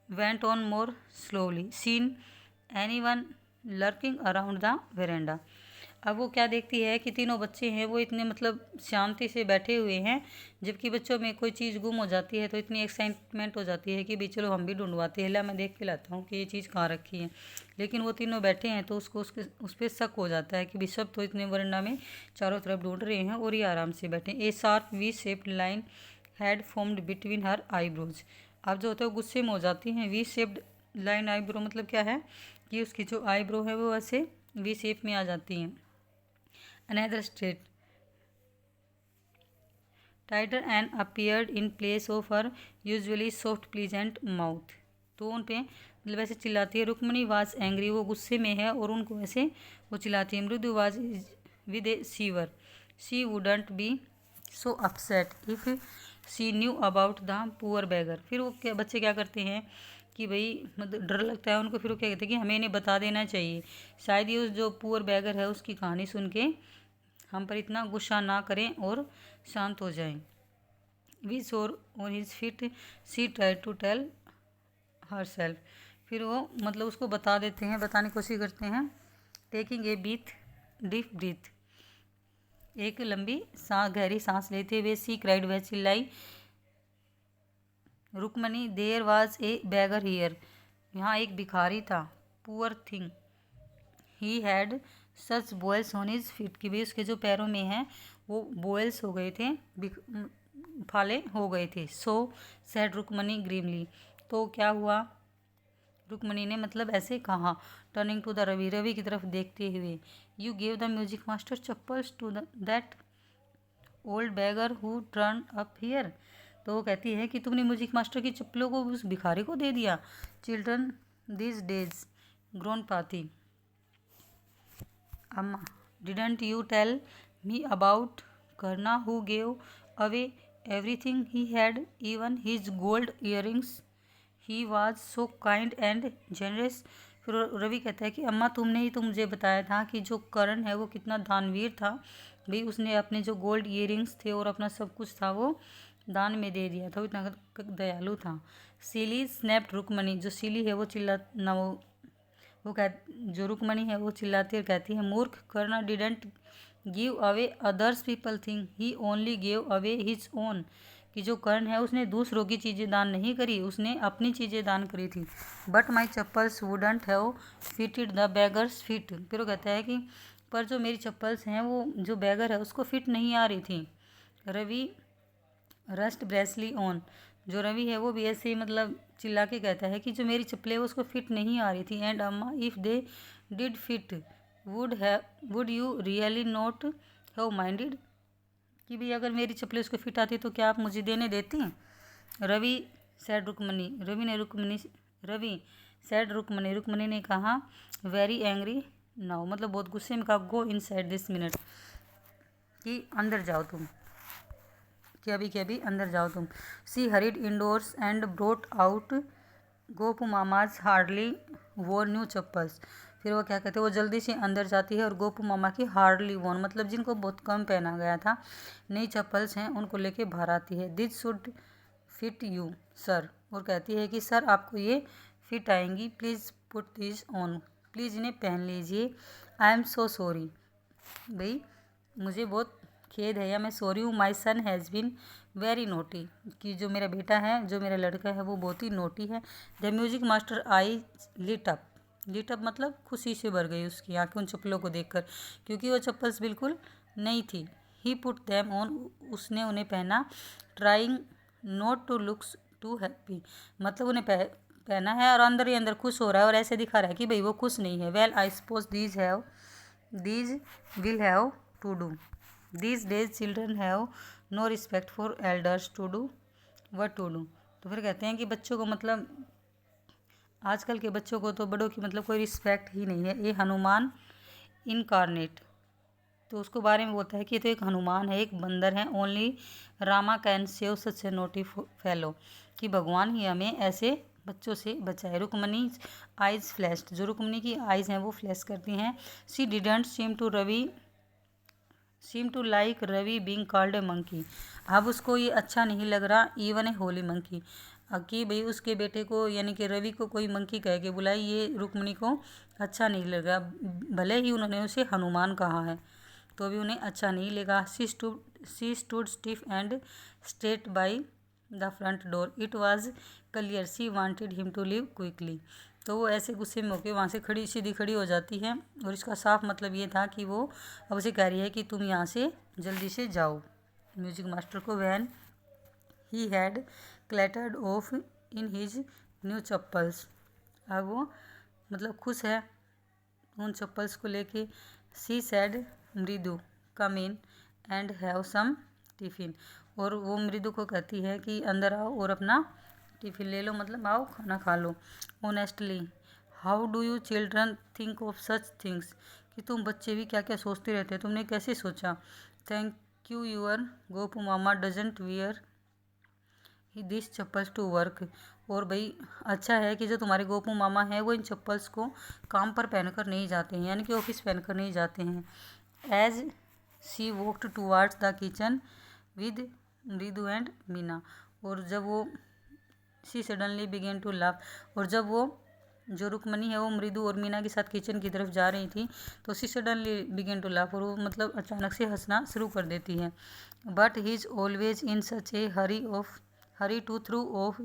[SPEAKER 1] went on more slowly seen anyone lurking around the veranda। अब वो क्या देखती है कि तीनों बच्चे हैं वो इतने मतलब शांति से बैठे हुए हैं, जबकि बच्चों में कोई चीज़ गुम हो जाती है तो इतनी एक्साइटमेंट हो जाती है कि भाई चलो हम भी ढूंढवाते हैं, ला मैं देख के लाता हूँ कि ये चीज़ कहाँ रखी है। लेकिन वो तीनों बैठे हैं तो उसको उस पर शक हो जाता है कि भाई सब तो इतने वरंडा में चारों तरफ ढूंढ रहे हैं और ये आराम से बैठे। A sharp V shaped line had formed between her eyebrows. अब जो होता है वो गुस्से में हो जाती हैं। वी शेप्ड लाइन आईब्रो मतलब क्या है कि उसकी जो आईब्रो है वो ऐसे वी शेप में आ जाती हैं। Another straight टाइटर and appeared in place of her usually soft pleasant mouth. तो उन पे मतलब ऐसे चिल्लाती है। रुक्मणी वाज एंग्री, वो गुस्से में है और उनको ऐसे वो चिल्लाती है। Mridu was with a shiver, she wouldn't be so upset if she knew about the poor beggar. फिर वो क्या बच्चे क्या करते हैं कि भाई मतलब डर लगता है उनको, फिर वो क्या कहते हैं कि हमें इन्हें बता देना चाहिए, शायद ये उस जो पुअर बैगर है उसकी कहानी सुन के हम पर इतना गुस्सा ना करें और शांत हो जाएं। We sore on his feet, she try to tell herself. फिर वो मतलब उसको बता देते हैं, बताने की कोशिश करते हैं। टेकिंग ए डीप ब्रीथ, एक लंबी सांस गहरी सांस लेते हुए सी क्राइड, वह चिल्लाई। Rukmini there was a beggar here, यहाँ एक भिखारी था। Poor thing he had such boils on his feet, कि भी उसके जो पैरों में हैं वो बॉयल्स हो गए थे, फाले हो गए थे। सो सैड रुक्मणी ग्रीमली, तो क्या हुआ रुक्मणी ने मतलब ऐसे कहा। Turning to the Ravi, Ravi की तरफ देखते हुए। You gave the music master chappals to that old beggar who turn up here. तो वो कहती है कि तुमने म्यूजिक मास्टर की चप्पलों को उस भिखारी को दे दिया। Children this days grown Paati, Amma didn't you tell me about Karna who gave away everything he had, even his gold earrings, he was so kind and generous. फिर रवि कहता है कि अम्मा तुमने ही तो मुझे बताया था कि जो करण है वो कितना दानवीर था, भाई उसने अपने जो गोल्ड ईयरिंग्स थे और अपना सब कुछ था वो दान में दे दिया था, वो इतना दयालु था। सिली स्नैप्ड रुक्मणी, जो सिली है वो चिल्ला ना वो कह जो रुक्मणी है वो चिल्लाती और कहती है, मूर्ख, Karna didn't give away others people thing, he only give away his own. कि जो कर्ण है उसने दूसरों की चीज़ें दान नहीं करी, उसने अपनी चीज़ें दान करी थी। But my chappals wouldn't have fitted the beggars fit. फिर वो कहता है कि पर जो मेरी चप्पल्स हैं वो जो बैगर है उसको फिट नहीं आ रही थी। रवि रस्ट ब्रेसली ऑन, जो रवि है वो भी ऐसे ही मतलब चिल्ला के कहता है कि जो मेरी चप्पलें उसको फिट नहीं आ रही थी। एंड अम्मा if they did fit would you really not have minded, कि भाई अगर मेरी चप्पलें उसको फिट आती तो क्या आप मुझे देने देती हैं। रवि सैड रुक्मणी, रवि सैड रुक्मणी, रुक्मणी ने कहा वेरी एंग्री नाउ, मतलब बहुत गुस्से में कहा, go inside this minute, कि अंदर जाओ तुम, कि अभी अंदर जाओ तुम। She hurried indoors and brought out Gopu Mama's hardly worn new chappals. फिर वो क्या कहते हैं, वो जल्दी से अंदर जाती है और गोपू मामा की हार्डली वोन मतलब जिनको बहुत कम पहना गया था नई चप्पल्स हैं उनको लेके बाहर आती है। This should fit you sir, और कहती है कि सर आपको ये फिट आएंगी, please put this on, please इन्हें पहन लीजिए। आई एम सो सॉरी, भाई मुझे बहुत खेद है या मैं सॉरी हूँ। माई सन हैज़ बीन वेरी नोटी, कि जो मेरा बेटा है जो मेरा लड़का है वो बहुत ही नोटी है। The music master eye lit up मतलब खुशी से भर गई उसकी आंखें उन चप्पलों को देखकर, क्योंकि वो चप्पल्स बिल्कुल नई थी। ही पुट दैम ऑन, उसने उन्हें पहना। Trying not to looks too happy, मतलब उन्हें पहना है और अंदर ही अंदर खुश हो रहा है और ऐसे दिखा रहा है कि भाई वो खुश नहीं है। Well I suppose these will have to do, these days children have no respect for elders to do what to do. तो फिर कहते हैं कि बच्चों को मतलब आजकल के बच्चों को तो बड़ों की मतलब कोई रिस्पेक्ट ही नहीं है। ये हनुमान इनकारनेट, तो उसको बारे में बोलता है कि ये तो एक हनुमान है, एक बंदर है। Only Rama can save such A naughty fellow, कि भगवान ही हमें ऐसे बच्चों से बचाए। रुक्मणी आइज फ्लैश्ड, जो रुक्मणी की आइज़ हैं वो फ्लैश करती हैं। She didn't seem to like Ravi being called a monkey, अब उसको ये अच्छा नहीं लग रहा इवन ए होली मंकी, कि भाई उसके बेटे को यानी कि रवि को कोई मंकी कह के बुलाई, ये रुक्मणी को अच्छा नहीं लगा। भले ही उन्होंने उसे हनुमान कहा है तो भी उन्हें अच्छा नहीं लगा। She stood stiff and straight by the front door, it was clear she wanted him to leave quickly. तो वो ऐसे गुस्से में होकर वहाँ से सीधी खड़ी हो जाती है और इसका साफ मतलब ये था कि वो अब उसे कह रही है कि तुम यहाँ से जल्दी से जाओ। म्यूजिक मास्टर को when he had clattered off in his new chappals. अब वो मतलब खुश है उन चप्पल्स को लेके। She said Mridu come in and have some tiffin. और वो मृदु को कहती है कि अंदर आओ और अपना टिफ़िन ले लो, मतलब आओ खाना खा लो। Honestly how do you children think of such things. कि तुम बच्चे भी क्या क्या सोचते रहते हैं, तुमने कैसे सोचा। थैंक यू यूर गोपू मामा doesn't wear this chappals to work. और भाई अच्छा है कि जो तुम्हारे गोपू मामा हैं वो इन चप्पल्स को काम पर पहनकर नहीं जाते हैं, यानी कि ऑफिस पहनकर नहीं जाते हैं। As she walked towards the kitchen with Mridu and Meena. और जब वो she suddenly began to laugh. और जब वो जो रुक्मणी है वो मृदु और मीना के साथ किचन की तरफ जा रही थी तो she suddenly began to laugh. और वो मतलब अचानक से हंसना शुरू कर देती है। But he is always in such a hurry to throw off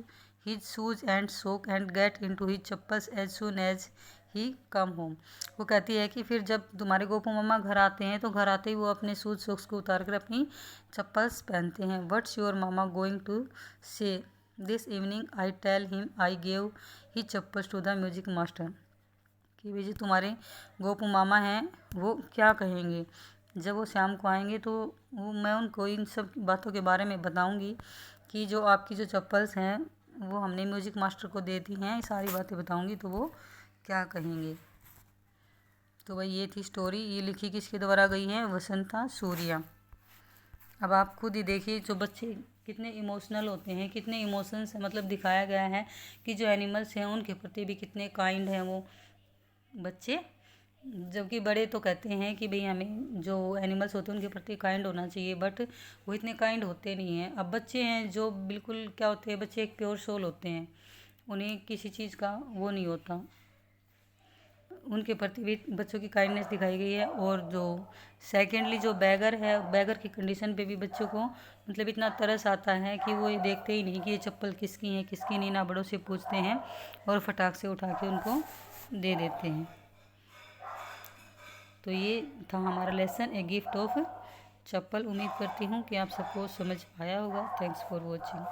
[SPEAKER 1] his shoes and sock and get into his chappals as soon as he come home. वो कहती है कि फिर जब तुम्हारे गोपू मामा घर आते हैं तो घर आते ही वो अपने शूज सॉक्स को उतार कर अपनी चप्पल्स पहनते हैं। What's your Mama going to say this evening. I tell him I gave he chappals to the music master. कि भाई जी तुम्हारे गोपू मामा हैं वो क्या कहेंगे जब वो शाम को आएंगे, तो वो मैं उनको इन सब बातों के बारे में बताऊंगी कि जो आपकी जो चप्पल्स हैं वो हमने म्यूजिक मास्टर को दे दी हैं। सारी बातें बताऊंगी तो वो क्या कहेंगे। तो भाई ये थी स्टोरी। ये लिखी किसके द्वारा गई है, वसंता सूर्या। अब आप खुद ही देखिए जो बच्चे कितने इमोशनल होते हैं, कितने इमोशंस मतलब दिखाया गया है कि जो एनिमल्स हैं उनके प्रति भी कितने काइंड हैं वो बच्चे। जबकि बड़े तो कहते हैं कि भाई हमें जो एनिमल्स होते हैं उनके प्रति काइंड होना चाहिए, बट वो इतने काइंड होते नहीं हैं। अब बच्चे हैं जो बिल्कुल क्या होते हैं, बच्चे एक प्योर सोल होते हैं, उन्हें किसी चीज़ का वो नहीं होता, उनके प्रति भी बच्चों की काइंडनेस दिखाई गई है। और जो सेकेंडली जो बैगर है, बैगर की कंडीशन पे भी बच्चों को मतलब इतना तरस आता है कि वो ये देखते ही नहीं कि ये चप्पल किसकी है किसकी नहीं, ना बड़ों से पूछते हैं और फटाक से उठा के उनको दे देते हैं। तो ये था हमारा लेसन ए गिफ्ट ऑफ चप्पल। उम्मीद करती हूँ कि आप सबको समझ आया होगा। Thanks for watching.